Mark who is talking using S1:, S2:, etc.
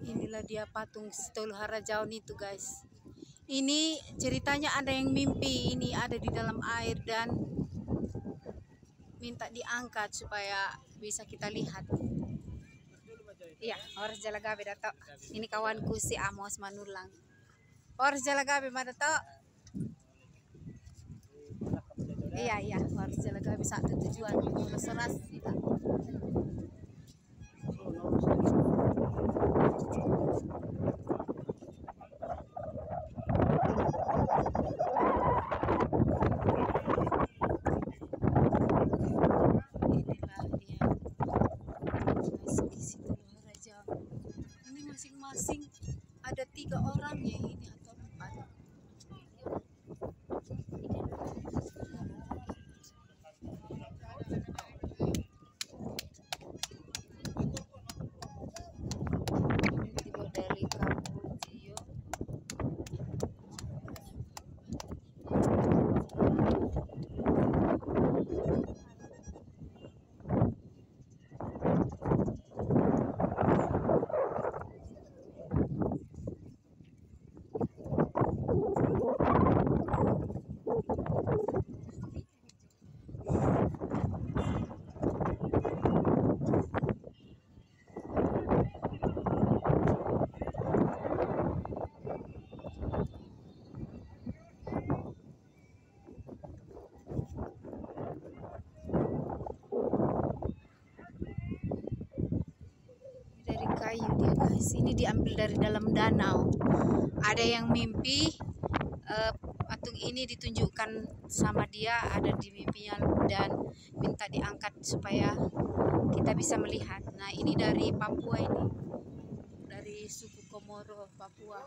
S1: Inilah dia patung Stol Harajaon itu guys. Ini ceritanya ada yang mimpi ini ada di dalam air dan minta diangkat supaya bisa kita lihat. Iya, harus jalagabe dato. Ini kawanku si Amos Manulang. Harus jalagabe mana dato? Iya, harus jalagabe satu tujuan. Seras kita. Ini masing-masing ada 3 orang ya ini atau 4. Tiba dari Kampung Tio. Dari kayu dia guys, ini diambil dari dalam danau. Ada yang mimpi patung ini ditunjukkan sama dia ada di mimpinya dan minta diangkat supaya kita bisa melihat. Nah ini dari Papua ini, dari suku Komoro Papua.